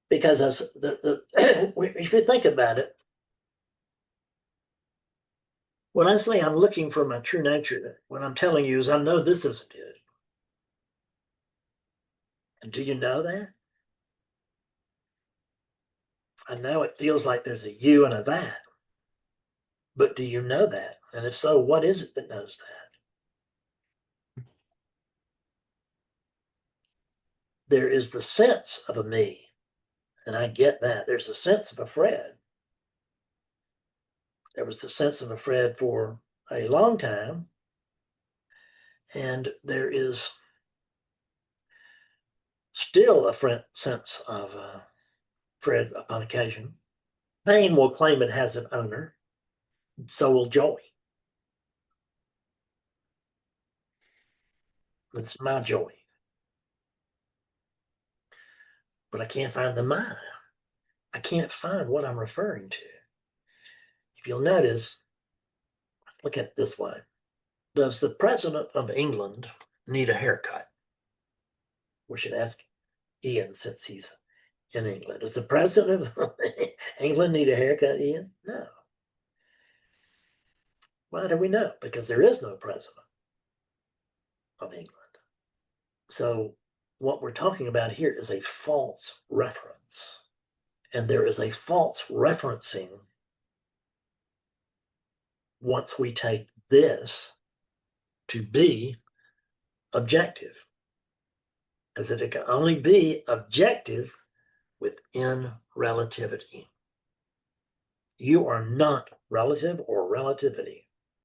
Because if you think about it, when I say I'm looking for my true nature, what I'm telling you is I know this isn't it. And do you know that? I know it feels like there's a you and a that. But do you know that? And if so, what is it that knows that? There is the sense of a me, and I get that. There's a sense of a Fred. There was the sense of a Fred for a long time, and there is still a sense of Fred upon occasion. Pain will claim it has an owner, so will joy. It's my joy. But I can't find the mine. I can't find what I'm referring to. If you'll notice, look at it this way. Does the President of England need a haircut? We should ask Ian since he's in England. Does the President of England need a haircut, Ian? No. Why do we know? Because there is no President of England. So what we're talking about here is a false reference. And there is a false referencing once we take this to be objective. Because it can only be objective within relativity. You are not relative or relativity.